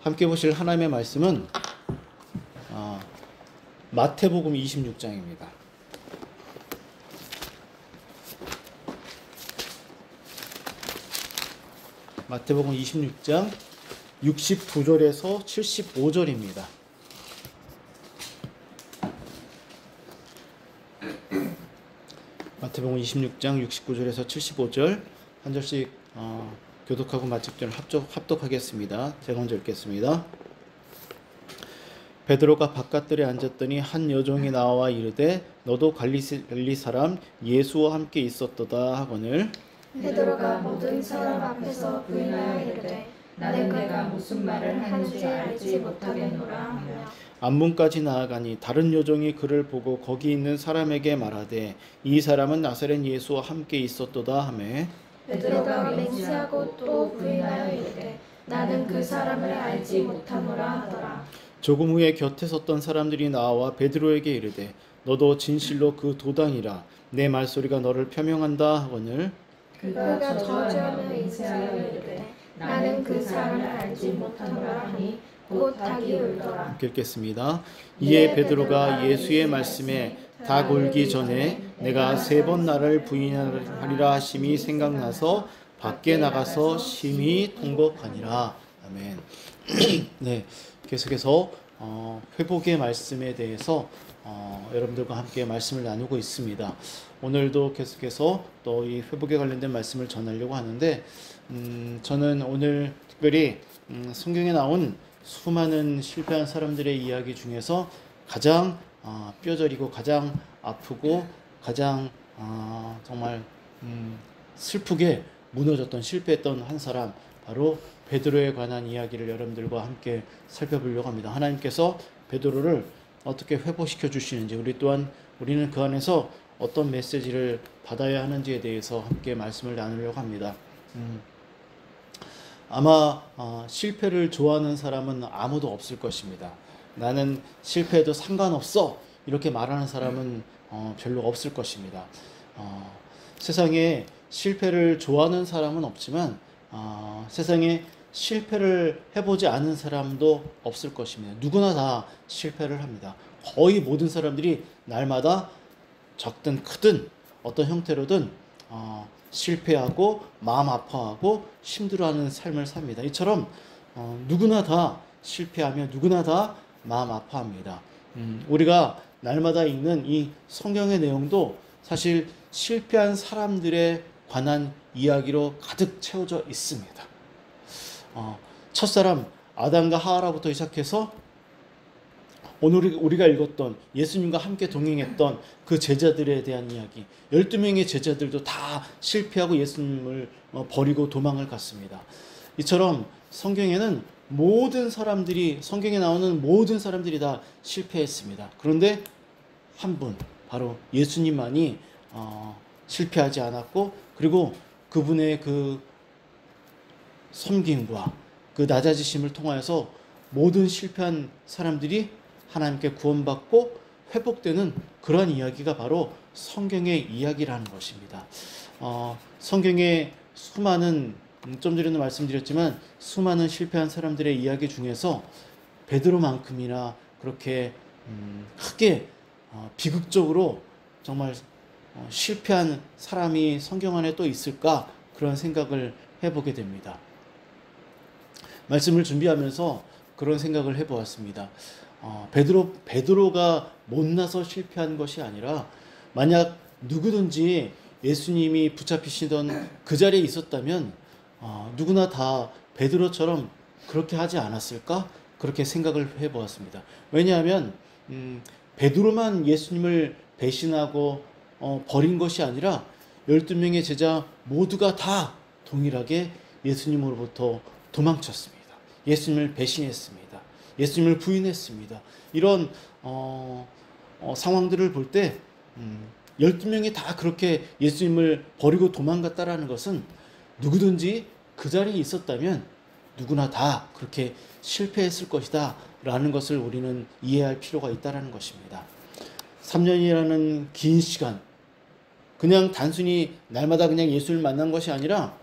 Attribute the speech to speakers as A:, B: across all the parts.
A: 함께 보실 하나님의 말씀은 마태복음 26장입니다. 마태복음 26장 69절에서 75절입니다. 마태복음 26장 69절에서 75절 한 절씩 교독하고 마침절 합독하겠습니다. 제가 먼저 읽겠습니다. 베드로가 바깥들에 앉았더니 한 여종이 나와 이르되 너도 갈릴리 사람 예수와 함께 있었도다 하거늘
B: 베드로가 모든 사람 앞에서 부인하여 이르되 나는 내가 무슨 말을 하는지 알지 못하겠노라 하며
A: 안문까지 나아가니 다른 여종이 그를 보고 거기 있는 사람에게 말하되 이 사람은 나사렛 예수와 함께 있었도다 하매
B: 베드로가 맹세하고 또 부인하여 이르되 나는 그 사람을 알지 못하노라 하더라.
A: 조금 후에 곁에 섰던 사람들이 나와 베드로에게 이르되 너도 진실로 그 도당이라 내 말소리가 너를 표명한다 하거늘
B: 그가 저주하며 맹세하여 이르되 나는 그 사람을 알지 못하노라 하니 곧 닭이 울더라.
A: 읽겠습니다. 이에 베드로가 예수의 말씀에 닭 울기 전에 내가 3번 나를 부인하리라 하심이 생각나서 밖에 나가서 심히 통곡하니라. 아멘. 네, 계속해서 회복의 말씀에 대해서 여러분들과 함께 말씀을 나누고 있습니다. 오늘도 계속해서 또 이 회복에 관련된 말씀을 전하려고 하는데 저는 오늘 특별히 성경에 나온 수많은 실패한 사람들의 이야기 중에서 가장 뼈저리고 가장 아프고 가장 정말 슬프게 무너졌던 실패했던 한 사람 바로 베드로에 관한 이야기를 여러분들과 함께 살펴보려고 합니다. 하나님께서 베드로를 어떻게 회복시켜 주시는지 우리는 그 안에서 어떤 메시지를 받아야 하는지에 대해서 함께 말씀을 나누려고 합니다. 아마 실패를 좋아하는 사람은 아무도 없을 것입니다. 나는 실패해도 상관없어 이렇게 말하는 사람은 별로 없을 것입니다. 세상에 실패를 좋아하는 사람은 없지만 세상에 실패를 해보지 않은 사람도 없을 것입니다. 누구나 다 실패를 합니다. 거의 모든 사람들이 날마다 적든 크든 어떤 형태로든 실패하고 마음 아파하고 힘들어하는 삶을 삽니다. 이처럼 누구나 다 실패하며 누구나 다 마음 아파합니다. 우리가 날마다 읽는 이 성경의 내용도 사실 실패한 사람들에 관한 이야기로 가득 채워져 있습니다. 첫사람 아담과 하와로부터 시작해서 오늘 우리가 읽었던 예수님과 함께 동행했던 그 제자들에 대한 이야기 12명의 제자들도 다 실패하고 예수님을 버리고 도망을 갔습니다. 이처럼 성경에는 성경에 나오는 모든 사람들이 다 실패했습니다. 그런데 한 분 바로 예수님만이 실패하지 않았고 그리고 그분의 그 섬김과 그 낮아지심을 통하여서 모든 실패한 사람들이 하나님께 구원받고 회복되는 그러한 이야기가 바로 성경의 이야기라는 것입니다. 성경의 수많은 좀 전에도 말씀드렸지만 수많은 실패한 사람들의 이야기 중에서 베드로만큼이나 그렇게 크게 비극적으로 정말 실패한 사람이 성경 안에 또 있을까 그런 생각을 해보게 됩니다. 말씀을 준비하면서 그런 생각을 해보았습니다. 베드로가 못나서 실패한 것이 아니라 만약 누구든지 예수님이 붙잡히시던 그 자리에 있었다면 누구나 다 베드로처럼 그렇게 하지 않았을까? 그렇게 생각을 해보았습니다. 왜냐하면 베드로만 예수님을 배신하고 버린 것이 아니라 12명의 제자 모두가 다 동일하게 예수님으로부터 도망쳤습니다. 예수님을 배신했습니다. 예수님을 부인했습니다. 이런 상황들을 볼 때 12명이 다 그렇게 예수님을 버리고 도망갔다라는 것은 누구든지 그 자리에 있었다면 누구나 다 그렇게 실패했을 것이다 라는 것을 우리는 이해할 필요가 있다는 것입니다. 3년이라는 긴 시간 그냥 단순히 날마다 그냥 예수를 만난 것이 아니라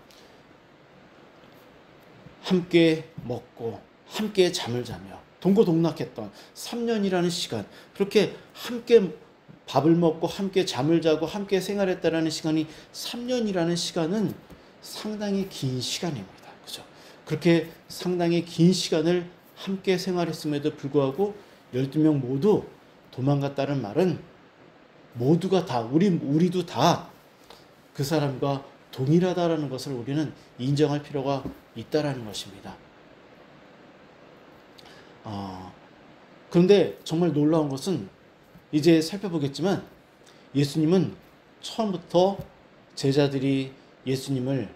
A: 함께 먹고 함께 잠을 자며 동고동락했던 3년이라는 시간, 그렇게 함께 밥을 먹고 함께 잠을 자고 함께 생활했다라는 시간이 3년이라는 시간은 상당히 긴 시간입니다. 그죠? 그렇게 상당히 긴 시간을 함께 생활했음에도 불구하고 12명 모두 도망갔다는 말은 모두가 다 우리도 다 그 사람과 동일하다라는 것을 우리는 인정할 필요가 있다라는 것입니다. 그런데 정말 놀라운 것은 이제 살펴보겠지만 예수님은 처음부터 제자들이 예수님을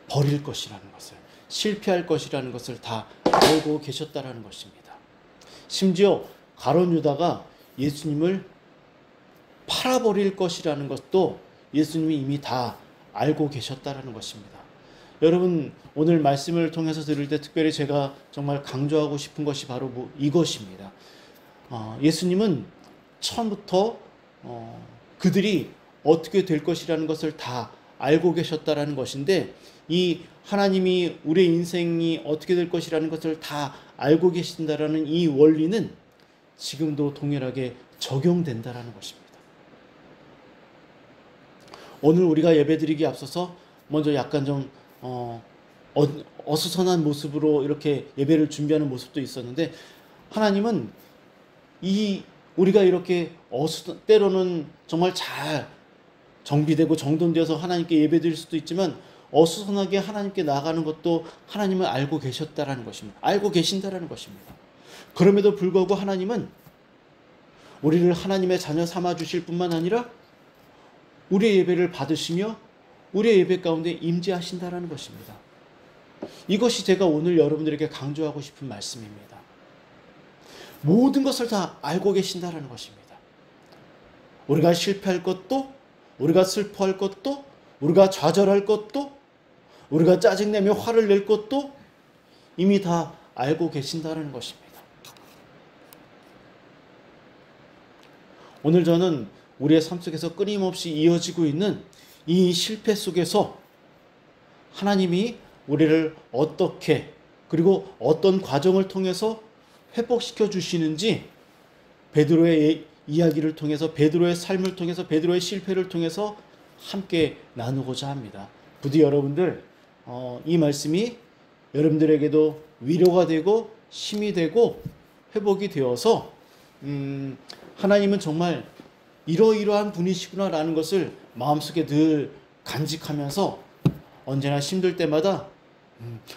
A: 버릴 것이라는 것을, 실패할 것이라는 것을 다 알고 계셨다라는 것입니다. 심지어 가룟 유다가 예수님을 팔아버릴 것이라는 것도 예수님이 이미 다 알고 계셨다라는 것입니다. 여러분, 오늘 말씀을 통해서 들을 때 특별히 제가 정말 강조하고 싶은 것이 바로 이것입니다. 예수님은 처음부터 그들이 어떻게 될 것이라는 것을 다 알고 계셨다라는 것인데, 이 하나님이 우리의 인생이 어떻게 될 것이라는 것을 다 알고 계신다라는 이 원리는 지금도 동일하게 적용된다라는 것입니다. 오늘 우리가 예배드리기에 앞서서 먼저 약간 좀 어수선한 모습으로 이렇게 예배를 준비하는 모습도 있었는데, 하나님은 우리가 이렇게 때로는 정말 잘 정비되고 정돈되어서 하나님께 예배드릴 수도 있지만 어수선하게 하나님께 나가는 것도 하나님을 알고 계셨다라는 것입니다. 알고 계신다라는 것입니다. 그럼에도 불구하고 하나님은 우리를 하나님의 자녀 삼아 주실 뿐만 아니라 우리의 예배를 받으시며 우리의 예배 가운데 임재하신다라는 것입니다. 이것이 제가 오늘 여러분들에게 강조하고 싶은 말씀입니다. 모든 것을 다 알고 계신다라는 것입니다. 우리가 실패할 것도, 우리가 슬퍼할 것도, 우리가 좌절할 것도, 우리가 짜증내며 화를 낼 것도 이미 다 알고 계신다는 것입니다. 오늘 저는 우리의 삶 속에서 끊임없이 이어지고 있는 이 실패 속에서 하나님이 우리를 어떻게, 그리고 어떤 과정을 통해서 회복시켜 주시는지 베드로의 이야기를 통해서, 베드로의 삶을 통해서, 베드로의 실패를 통해서 함께 나누고자 합니다. 부디 여러분들 이 말씀이 여러분들에게도 위로가 되고 힘이 되고 회복이 되어서 하나님은 정말 이러이러한 분이시구나라는 것을 마음속에 늘 간직하면서 언제나 힘들 때마다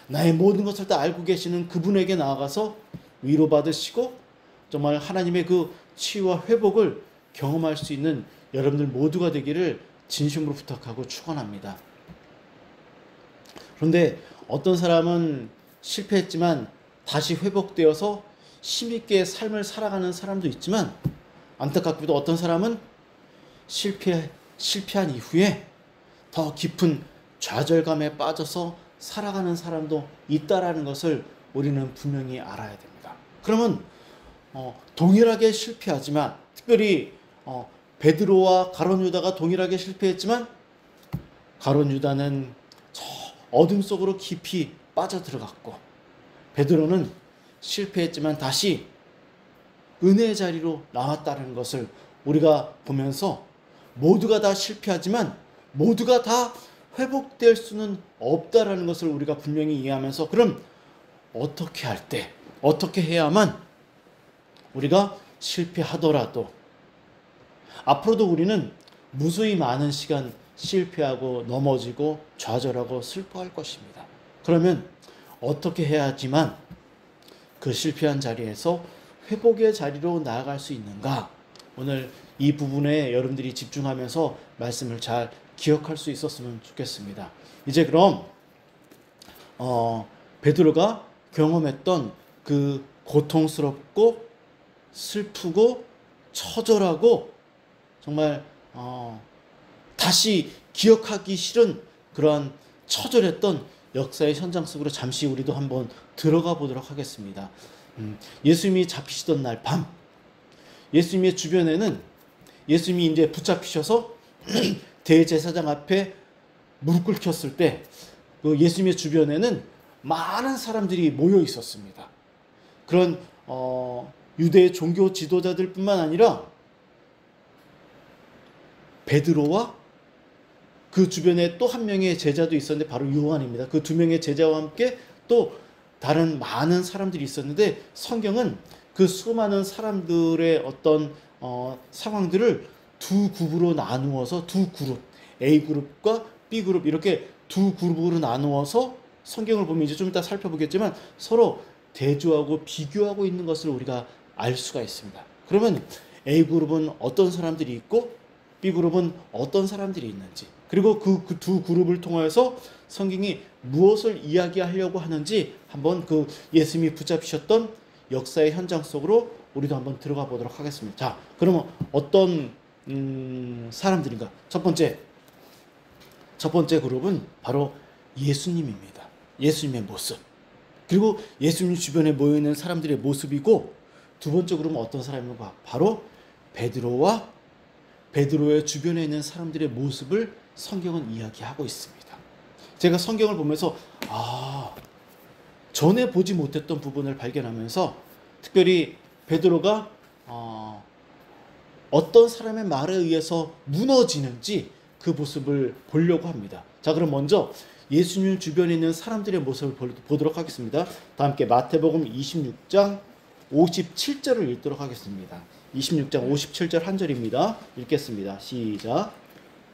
A: 나의 모든 것을 다 알고 계시는 그분에게 나아가서 위로받으시고 정말 하나님의 그 치유와 회복을 경험할 수 있는 여러분들 모두가 되기를 진심으로 부탁하고 축원합니다. 그런데 어떤 사람은 실패했지만 다시 회복되어서 힘있게 삶을 살아가는 사람도 있지만, 안타깝게도 어떤 사람은 실패한 이후에 더 깊은 좌절감에 빠져서 살아가는 사람도 있다라는 것을 우리는 분명히 알아야 됩니다. 그러면 동일하게 실패하지만, 특별히 베드로와 가룟 유다가 동일하게 실패했지만 가룟 유다는 저 어둠 속으로 깊이 빠져들어갔고, 베드로는 실패했지만 다시 은혜의 자리로 나왔다는 것을 우리가 보면서 모두가 다 실패하지만 모두가 다 회복될 수는 없다라는 것을 우리가 분명히 이해하면서, 그럼 어떻게 할 때, 어떻게 해야만 우리가 실패하더라도 앞으로도 우리는 무수히 많은 시간 실패하고 넘어지고 좌절하고 슬퍼할 것입니다. 그러면 어떻게 해야지만 그 실패한 자리에서 회복의 자리로 나아갈 수 있는가? 오늘 이 부분에 여러분들이 집중하면서 말씀을 잘 기억할 수 있었으면 좋겠습니다. 이제 그럼 베드로가 경험했던 그 고통스럽고 슬프고 처절하고 정말 다시 기억하기 싫은 그러한 처절했던 역사의 현장 속으로 잠시 우리도 한번 들어가 보도록 하겠습니다. 예수님이 잡히시던 날 밤, 예수님의 주변에는 예수님이 이제 붙잡히셔서 대제사장 앞에 무릎 꿇혔을 때 그 예수님의 주변에는 많은 사람들이 모여 있었습니다. 그런 유대 종교 지도자들뿐만 아니라 베드로와 그 주변에 또 한 명의 제자도 있었는데 바로 요한입니다. 그 두 명의 제자와 함께 또 다른 많은 사람들이 있었는데 성경은 그 수많은 사람들의 어떤 상황들을 두 그룹으로 나누어서 두 그룹, A그룹과 B그룹 이렇게 두 그룹으로 나누어서 성경을 보면 이제 좀 이따 살펴보겠지만 서로 대조하고 비교하고 있는 것을 우리가 알 수가 있습니다. 그러면 A그룹은 어떤 사람들이 있고 B그룹은 어떤 사람들이 있는지, 그리고 그 두 그룹을 통해서 성경이 무엇을 이야기하려고 하는지 한번 그 예수님이 붙잡히셨던 역사의 현장 속으로 우리도 한번 들어가 보도록 하겠습니다. 자, 그러면 어떤 사람들인가? 첫 번째 그룹은 바로 예수님입니다. 예수님의 모습. 그리고 예수님 주변에 모여있는 사람들의 모습이고, 두 번째 그룹은 어떤 사람인가? 바로 베드로의 주변에 있는 사람들의 모습을 성경은 이야기하고 있습니다. 제가 성경을 보면서 전에 보지 못했던 부분을 발견하면서 특별히 베드로가 어떤 사람의 말에 의해서 무너지는지 그 모습을 보려고 합니다. 자, 그럼 먼저 예수님 주변에 있는 사람들의 모습을 보도록 하겠습니다. 다 함께 마태복음 26장 57절을 읽도록 하겠습니다. 26장 57절 한 절입니다. 읽겠습니다. 시작.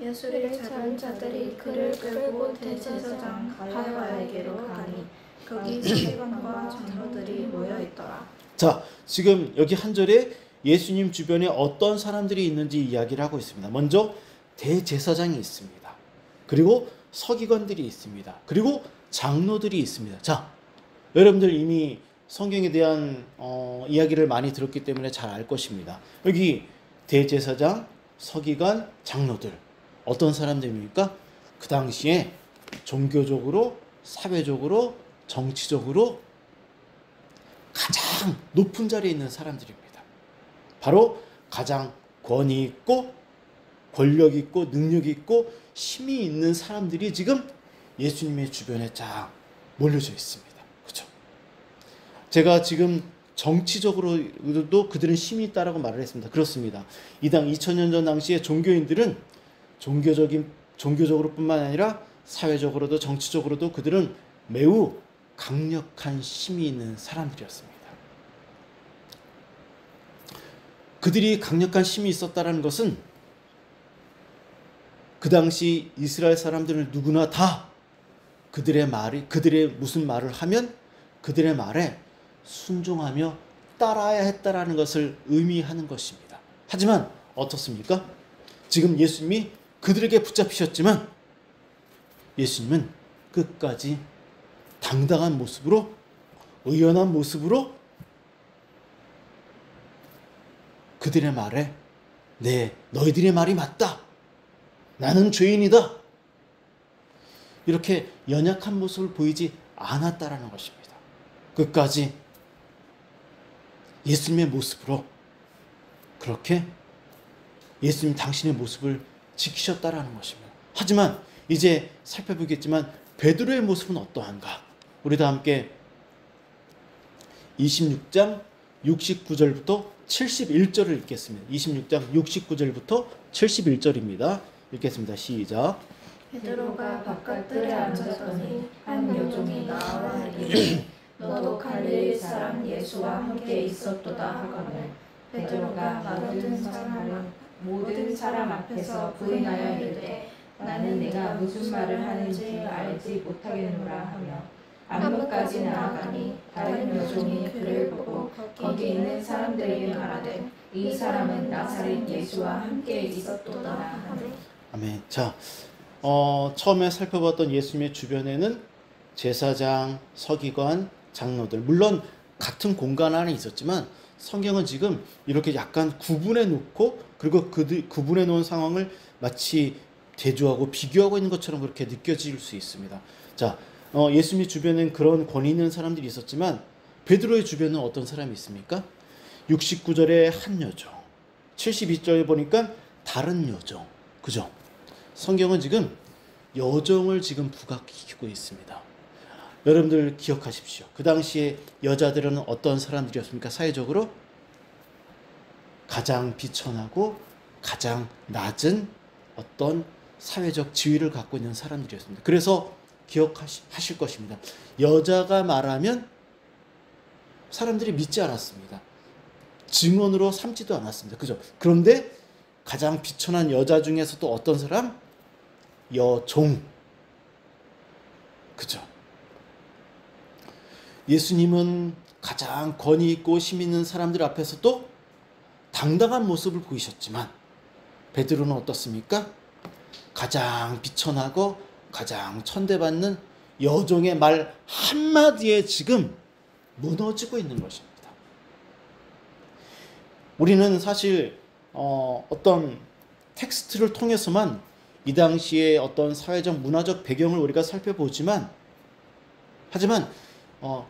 B: 예수를 잡은 자들이 그를 끌고 대제사장 가야바에게로 가니 거기 서기관과 장로들이 모여 있더라.
A: 자, 지금 여기 한 절에 예수님 주변에 어떤 사람들이 있는지 이야기를 하고 있습니다. 먼저 대제사장이 있습니다. 그리고 서기관들이 있습니다. 그리고 장로들이 있습니다. 자, 여러분들 이미 성경에 대한 이야기를 많이 들었기 때문에 잘 알 것입니다. 여기 대제사장, 서기관, 장로들 어떤 사람들입니까? 그 당시에 종교적으로, 사회적으로, 정치적으로 가장 높은 자리에 있는 사람들입니다. 바로 가장 권위 있고 권력 있고 능력 있고 힘이 있는 사람들이 지금 예수님의 주변에 쫙 몰려져 있습니다. 그렇죠? 제가 지금 정치적으로도 그들은 힘이 있다라고 말을 했습니다. 그렇습니다. 이 당 2000년 전 당시에 종교인들은 종교적으로뿐만 아니라 사회적으로도 정치적으로도 그들은 매우 강력한 힘이 있는 사람들이었습니다. 그들이 강력한 힘이 있었다는 것은 그 당시 이스라엘 사람들은 누구나 다 그들의 무슨 말을 하면 그들의 말에 순종하며 따라야 했다라는 것을 의미하는 것입니다. 하지만 어떻습니까? 지금 예수님이 그들에게 붙잡히셨지만 예수님은 끝까지 당당한 모습으로, 의연한 모습으로 그들의 말에 네, 너희들의 말이 맞다. 나는 죄인이다. 이렇게 연약한 모습을 보이지 않았다라는 것입니다. 끝까지 예수님의 모습으로 그렇게 예수님 당신의 모습을 지키셨다라는 것입니다. 하지만 이제 살펴보겠지만 베드로의 모습은 어떠한가? 우리 다 함께 26장 69절부터 71절을 읽겠습니다. 26장 69절부터 71절입니다. 읽겠습니다. 시작.
B: 베드로가 바깥들에 앉았더니 한 여종이 나와 이르되 너도 갈릴리 사람 예수와 함께 있었도다 하거늘 베드로가 모든 사람 앞에서 부인하여 이르되 나는 내가 무슨 말을 하는지 알지 못하겠노라 하며 안문까지 나아가니 다른 여종이 그를 보고 거기 있는 사람들에게 말하되 이 사람은 나사렛 예수와 함께 있었도다 하네.
A: 아멘. 자, 처음에 살펴봤던 예수님의 주변에는 제사장, 서기관, 장로들, 물론 같은 공간 안에 있었지만 성경은 지금 이렇게 약간 구분해 놓고 그리고 구분해 놓은 상황을 마치 대조하고 비교하고 있는 것처럼 그렇게 느껴질 수 있습니다. 자, 예수님 주변엔 그런 권위 있는 사람들이 있었지만 베드로의 주변은 어떤 사람이 있습니까? 69절에 한 여종, 72절에 보니까 다른 여종, 그죠? 성경은 지금 여종을 지금 부각시키고 있습니다. 여러분들 기억하십시오. 그 당시에 여자들은 어떤 사람들이었습니까? 사회적으로 가장 비천하고 가장 낮은 어떤 사회적 지위를 갖고 있는 사람들이었습니다. 그래서 기억하실 것입니다. 여자가 말하면 사람들이 믿지 않았습니다. 증언으로 삼지도 않았습니다. 그죠? 그런데 가장 비천한 여자 중에서도 어떤 사람? 여종. 그죠? 예수님은 가장 권위 있고 힘 있는 사람들 앞에서도 당당한 모습을 보이셨지만 베드로는 어떻습니까? 가장 비천하고 가장 천대받는 여종의 말 한마디에 지금 무너지고 있는 것입니다. 우리는 사실 어떤 텍스트를 통해서만 이 당시의 어떤 사회적 문화적 배경을 우리가 살펴보지만 하지만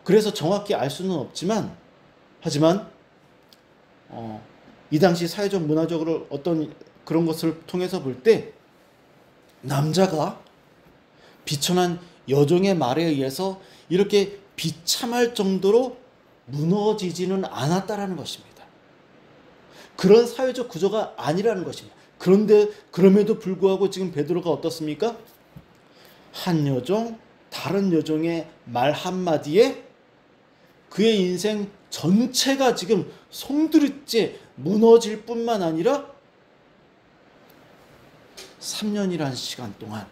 A: 그래서 정확히 알 수는 없지만 하지만 이 당시 사회적 문화적으로 어떤 그런 것을 통해서 볼 때 남자가 비천한 여종의 말에 의해서 이렇게 비참할 정도로 무너지지는 않았다라는 것입니다. 그런 사회적 구조가 아니라는 것입니다. 그런데 그럼에도 불구하고 지금 베드로가 어떻습니까? 한 여종, 다른 여종의 말 한마디에 그의 인생 전체가 지금 송두리째 무너질 뿐만 아니라 3년이라는 시간 동안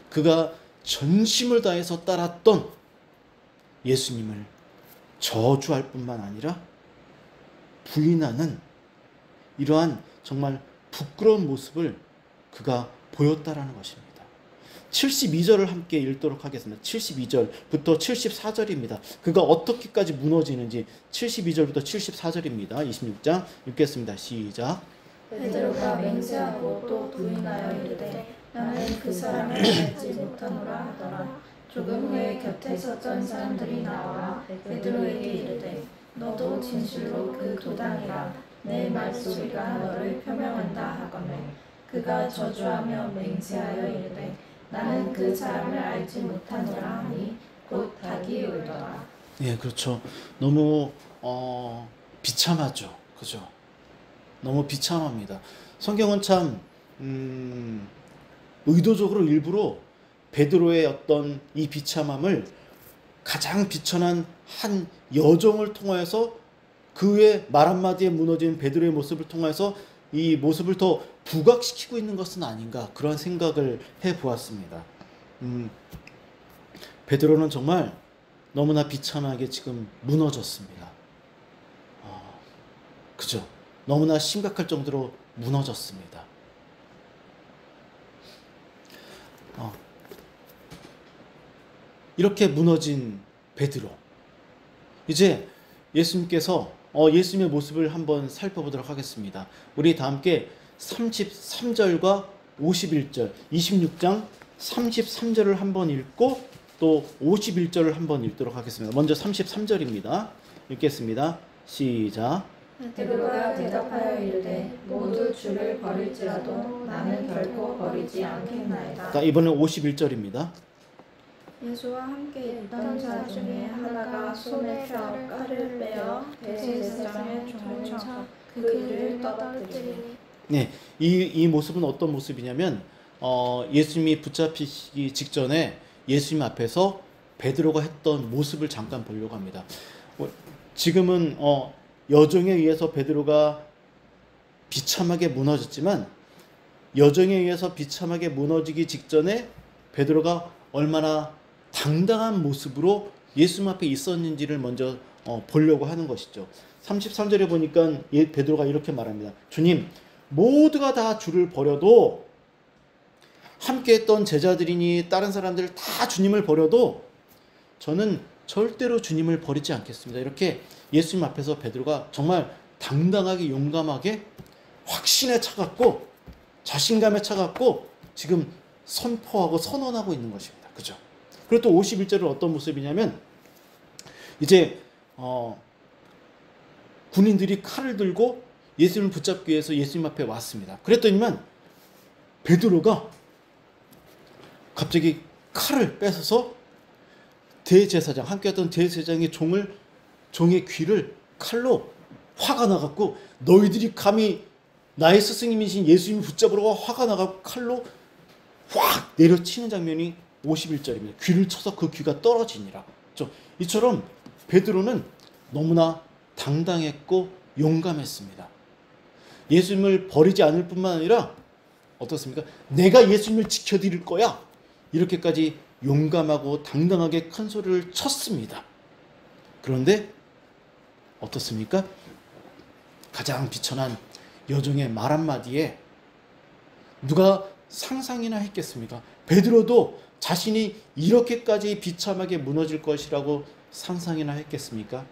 A: 그가 전심을 다해서 따랐던 예수님을 저주할 뿐만 아니라 부인하는 이러한 정말 부끄러운 모습을 그가 보였다라는 것입니다. 72절을 함께 읽도록 하겠습니다. 72절부터 74절입니다. 그가 어떻게까지 무너지는지 72절부터 74절입니다. 26장 읽겠습니다. 시작.
B: 베드로가 맹세하고 또 부인하여 이르되 나는 그 사람을 알지 못하노라 하더라. 조금 후에 곁에 섰던 사람들이 나와 베드로에게 이르되 너도 진실로 그 도당이라 내 말소리가 너를 표명한다 하거늘 그가 저주하며 맹세하여 이르되 나는 그 사람을 알지 못하노라 하니 곧 닭이 울더라.
A: 예, 그렇죠. 너무 비참하죠. 그죠? 너무 비참합니다. 성경은 참 의도적으로 일부러 베드로의 어떤 이 비참함을 가장 비천한 한 여종을 통하여서 그의 말 한마디에 무너진 베드로의 모습을 통해서 이 모습을 더 부각시키고 있는 것은 아닌가 그런 생각을 해보았습니다. 베드로는 정말 너무나 비참하게 지금 무너졌습니다. 그죠? 너무나 심각할 정도로 무너졌습니다. 이렇게 무너진 베드로. 이제 예수님께서 예수님의 모습을 한번 살펴보도록 하겠습니다. 우리 다 함께 33절과 51절, 26장 33절을 한번 읽고 또 51절을 한번 읽도록 하겠습니다. 먼저 33절입니다. 읽겠습니다. 시작.
B: 베드로가 대답하여 이르되 모두 주를 버릴지라도 나는 결코 버리지 않겠나이다.
A: 자, 이번엔 51절입니다.
B: 예수와 함께 있던 자 중에 하나가 손에 칼을 빼어 대제사장의 종을 쳐 그 귀를 떠들이니.
A: 네, 이 모습은 어떤 모습이냐면 예수님이 붙잡히기 직전에 예수님 앞에서 베드로가 했던 모습을 잠깐 보려고 합니다. 지금은 여종에 의해서 베드로가 비참하게 무너졌지만 여종에 의해서 비참하게 무너지기 직전에 베드로가 얼마나 당당한 모습으로 예수님 앞에 있었는지를 먼저 보려고 하는 것이죠. 33절에 보니까 베드로가 이렇게 말합니다. 주님, 모두가 다 주를 버려도 함께 했던 제자들이니 다른 사람들 다 주님을 버려도 저는 절대로 주님을 버리지 않겠습니다. 이렇게 예수님 앞에서 베드로가 정말 당당하게 용감하게 확신에 차갖고 자신감에 차갖고 지금 선포하고 선언하고 있는 것입니다. 그죠? 그리고 또 51절은 어떤 모습이냐면 이제 군인들이 칼을 들고 예수님을 붙잡기 위해서 예수님 앞에 왔습니다. 그랬더니만 베드로가 갑자기 칼을 뺏어서 대제사장, 함께했던 대제사장의 종의 귀를 칼로 화가 나갖고 너희들이 감히 나의 스승님이신 예수님을 붙잡으러 화가 나갖고 칼로 확 내려치는 장면이 51절입니다. 귀를 쳐서 그 귀가 떨어지니라. 이처럼 베드로는 너무나 당당했고 용감했습니다. 예수님을 버리지 않을 뿐만 아니라 어떻습니까? 내가 예수님을 지켜드릴 거야. 이렇게까지 용감하고 당당하게 큰 소리를 쳤습니다. 그런데 어떻습니까? 가장 비천한 여종의 말 한마디에 누가 상상이나 했겠습니까? 베드로도 자신이 이렇게까지 비참하게 무너질 것이라고 상상이나 했겠습니까?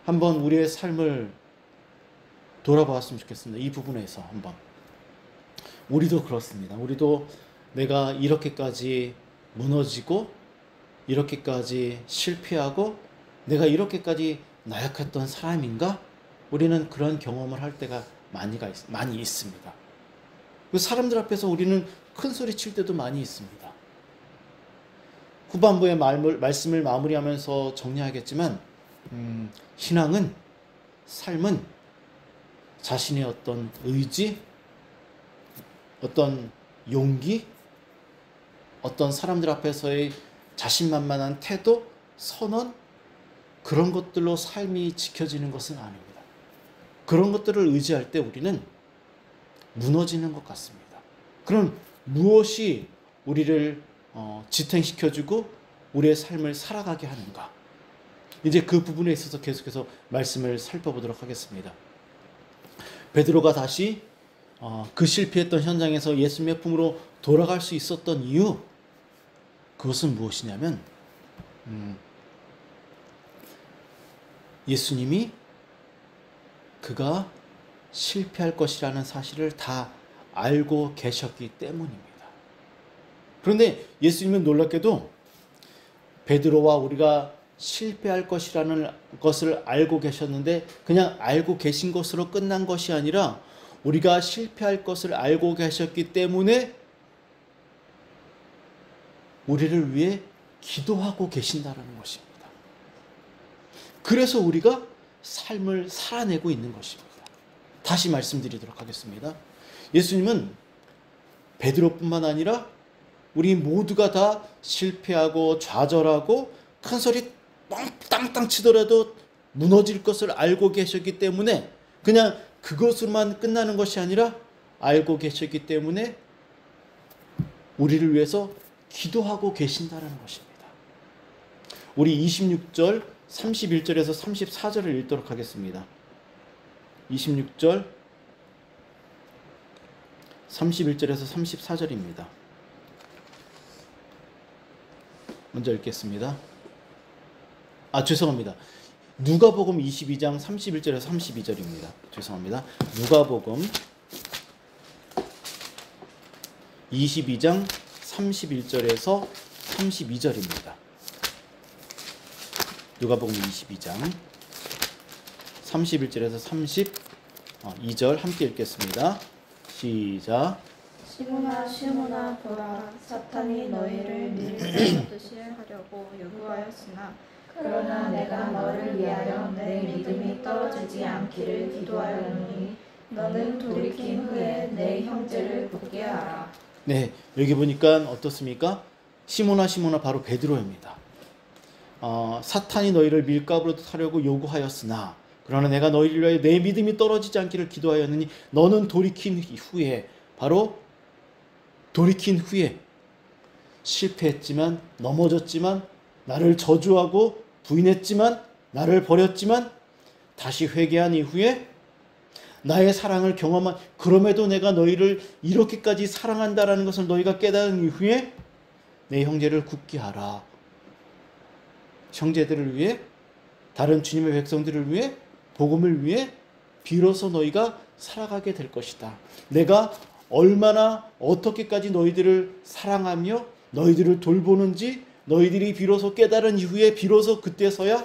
A: 한번 우리의 삶을 돌아보았으면 좋겠습니다. 이 부분에서 한번. 우리도 그렇습니다. 우리도 내가 이렇게까지 무너지고 이렇게까지 실패하고 내가 이렇게까지 나약했던 사람인가? 우리는 그런 경험을 할 때가 많이 있습니다. 사람들 앞에서 우리는 큰 소리 칠 때도 많이 있습니다. 후반부의 말씀을 마무리하면서 정리하겠지만 신앙은, 삶은 자신의 어떤 의지, 어떤 용기, 어떤 사람들 앞에서의 자신만만한 태도, 선언, 그런 것들로 삶이 지켜지는 것은 아닙니다. 그런 것들을 의지할 때 우리는 무너지는 것 같습니다. 그럼 무엇이 우리를 지탱시켜주고 우리의 삶을 살아가게 하는가? 이제 그 부분에 있어서 계속해서 말씀을 살펴보도록 하겠습니다. 베드로가 다시 그 실패했던 현장에서 예수님의 품으로 돌아갈 수 있었던 이유, 그것은 무엇이냐면 예수님이 그가 실패할 것이라는 사실을 다 알고 계셨기 때문입니다. 그런데 예수님은 놀랍게도 베드로와 우리가 실패할 것이라는 것을 알고 계셨는데 그냥 알고 계신 것으로 끝난 것이 아니라 우리가 실패할 것을 알고 계셨기 때문에 우리를 위해 기도하고 계신다는 것입니다. 그래서 우리가 삶을 살아내고 있는 것입니다. 다시 말씀드리도록 하겠습니다. 예수님은 베드로뿐만 아니라 우리 모두가 다 실패하고 좌절하고 큰 소리 땅땅 치더라도 무너질 것을 알고 계셨기 때문에 그냥 그것으로만 끝나는 것이 아니라 알고 계셨기 때문에 우리를 위해서 기도하고 계신다는 것입니다. 우리 26절, 31절에서 34절을 읽도록 하겠습니다. 26절, 31절에서 34절입니다. 먼저 읽겠습니다. 죄송합니다. 누가복음 22장 31절에서 32절입니다. 죄송합니다. 누가복음 22장 31절에서 32절입니다. 누가복음 22장 31절에서 32절 함께 읽겠습니다. 시작.
B: 시몬아 보라, 사탄이 너희를 밀어넣듯이 하려고 요구하였으나 그러나 내가 너를 위하여 내 믿음이 떨어지지 않기를 기도하였노니 너는 돌이킨 후에 내 형제를 굳게 하라.
A: 네, 여기 보니까 어떻습니까? 시몬아 바로 베드로입니다. 사탄이 너희를 밀가부르듯 하려고 요구하였으나 그러나 내가 너희를 위하여 내 믿음이 떨어지지 않기를 기도하였느니 너는 돌이킨 후에, 바로 돌이킨 후에 실패했지만, 넘어졌지만, 나를 저주하고 부인했지만, 나를 버렸지만 다시 회개한 이후에 나의 사랑을 경험한, 그럼에도 내가 너희를 이렇게까지 사랑한다라는 것을 너희가 깨달은 이후에 내 형제를 굳게 하라. 형제들을 위해, 다른 주님의 백성들을 위해, 복음을 위해 비로소 너희가 살아가게 될 것이다. 내가 얼마나 어떻게까지 너희들을 사랑하며 너희들을 돌보는지 너희들이 비로소 깨달은 이후에 비로소 그때서야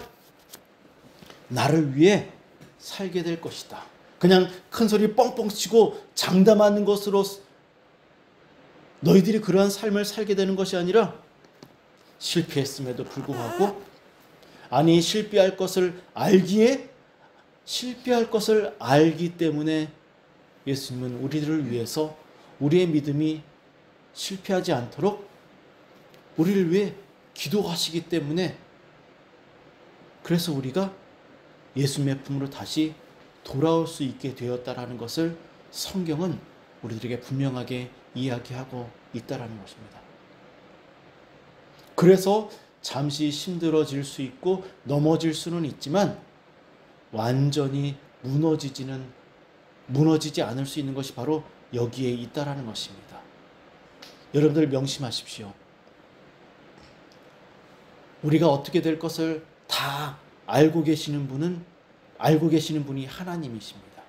A: 나를 위해 살게 될 것이다. 그냥 큰 소리 뻥뻥 치고 장담하는 것으로 너희들이 그러한 삶을 살게 되는 것이 아니라 실패했음에도 불구하고, 아니 실패할 것을 알기 때문에 예수님은 우리를 위해서 우리의 믿음이 실패하지 않도록 우리를 위해 기도하시기 때문에, 그래서 우리가 예수님의 품으로 다시 돌아올 수 있게 되었다라는 것을 성경은 우리들에게 분명하게 이야기하고 있다라는 것입니다. 그래서 잠시 힘들어질 수 있고 넘어질 수는 있지만 완전히 무너지지 않을 수 있는 것이 바로 여기에 있다라는 것입니다. 여러분들 명심하십시오. 우리가 어떻게 될 것을 다 알고 계시는 분이 하나님이십니다.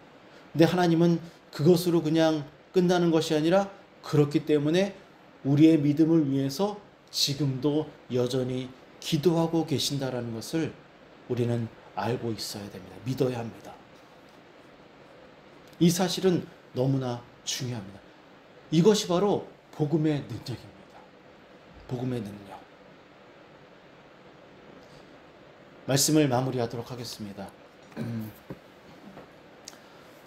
A: 근데 하나님은 그것으로 그냥 끝나는 것이 아니라, 그렇기 때문에 우리의 믿음을 위해서 지금도 여전히 기도하고 계신다라는 것을 우리는 알고 있어야 됩니다. 믿어야 합니다. 이 사실은 너무나 중요합니다. 이것이 바로 복음의 능력입니다. 복음의 능력. 말씀을 마무리하도록 하겠습니다.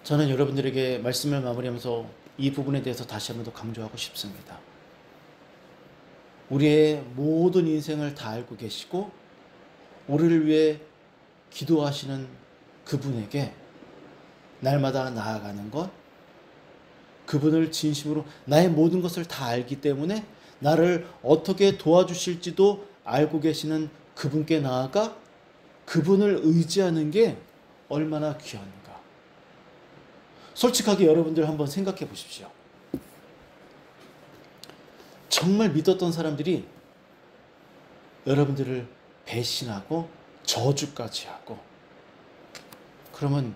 A: 저는 여러분들에게 말씀을 마무리하면서 이 부분에 대해서 다시 한번 더 강조하고 싶습니다. 우리의 모든 인생을 다 알고 계시고 우리를 위해 기도하시는 그분에게 날마다 나아가는 것, 그분을 진심으로 나의 모든 것을 다 알기 때문에 나를 어떻게 도와주실지도 알고 계시는 그분께 나아가 그분을 의지하는 게 얼마나 귀한가. 솔직하게 여러분들 한번 생각해 보십시오. 정말 믿었던 사람들이 여러분들을 배신하고 저주까지 하고, 그러면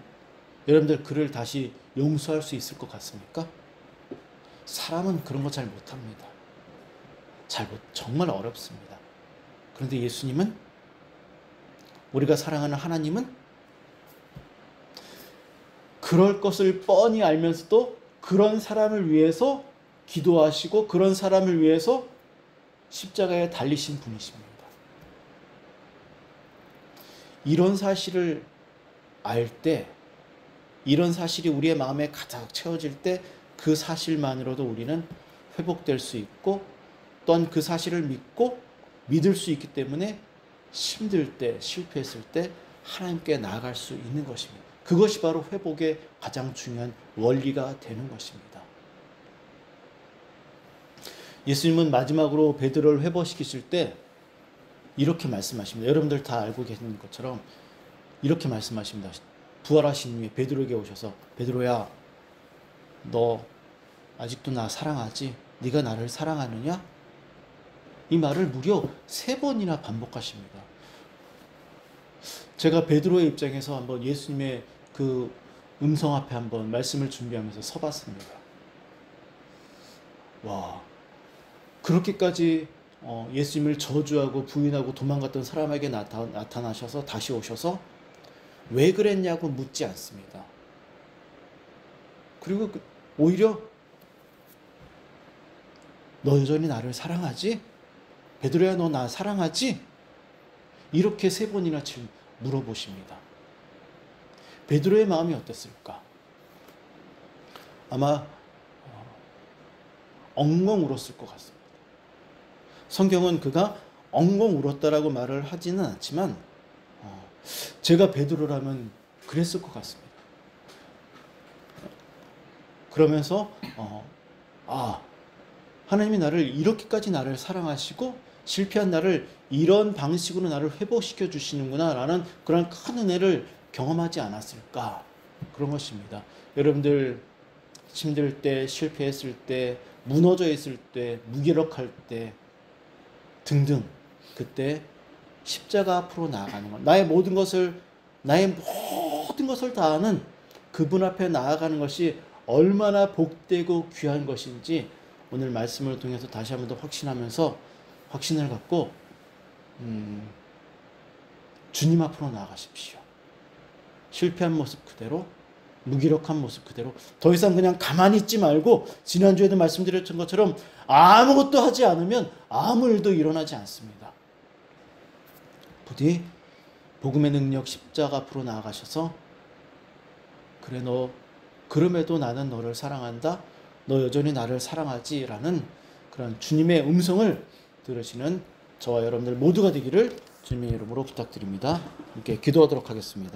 A: 여러분들 그를 다시 용서할 수 있을 것 같습니까? 사람은 그런 거 잘 못합니다. 정말 어렵습니다. 그런데 예수님은, 우리가 사랑하는 하나님은 그럴 것을 뻔히 알면서도 그런 사람을 위해서 기도하시고 그런 사람을 위해서 십자가에 달리신 분이십니다. 이런 사실을 알 때, 이런 사실이 우리의 마음에 가득 채워질 때 그 사실만으로도 우리는 회복될 수 있고, 또한 그 사실을 믿을 수 있기 때문에 힘들 때, 실패했을 때 하나님께 나아갈 수 있는 것입니다. 그것이 바로 회복의 가장 중요한 원리가 되는 것입니다. 예수님은 마지막으로 베드로를 회복시키실 때 이렇게 말씀하십니다. 여러분들 다 알고 계시는 것처럼 이렇게 말씀하십니다. 부활하신 후에 베드로에게 오셔서, 베드로야, 너 아직도 나 사랑하지? 네가 나를 사랑하느냐? 이 말을 무려 3번이나 반복하십니다. 제가 베드로의 입장에서 한번 예수님의 그 음성 앞에 한번 말씀을 준비하면서 서봤습니다. 와, 그렇게까지 예수님을 저주하고 부인하고 도망갔던 사람에게 나타나셔서 다시 오셔서 왜 그랬냐고 묻지 않습니다. 그리고 오히려 너 여전히 나를 사랑하지? 베드로야, 너 나 사랑하지? 이렇게 3번이나 물어보십니다. 베드로의 마음이 어땠을까? 아마 엉엉 울었을 것 같습니다. 성경은 그가 엉엉 울었다라고 말을 하지는 않지만 제가 베드로라면 그랬을 것 같습니다. 그러면서 하나님이 이렇게까지 나를 사랑하시고 실패한 나를 이런 방식으로 나를 회복시켜 주시는구나 라는 그런 큰 은혜를 경험하지 않았을까, 그런 것입니다. 여러분들 힘들 때, 실패했을 때, 무너져 있을 때, 무기력할 때 등등, 그때 십자가 앞으로 나아가는 것, 나의 모든 것을 다하는 그분 앞에 나아가는 것이 얼마나 복되고 귀한 것인지 오늘 말씀을 통해서 다시 한번 더 확신을 갖고 주님 앞으로 나아가십시오. 실패한 모습 그대로, 무기력한 모습 그대로, 더 이상 그냥 가만히 있지 말고, 지난주에도 말씀드렸던 것처럼 아무것도 하지 않으면 아무 일도 일어나지 않습니다. 부디 복음의 능력 십자가 앞으로 나아가셔서 그래 너 그럼에도 나는 너를 사랑한다. 너 여전히 나를 사랑하지? 라는 그런 주님의 음성을 들으시는 저와 여러분들 모두가 되기를 주님의 이름으로 부탁드립니다. 함께 기도하도록 하겠습니다.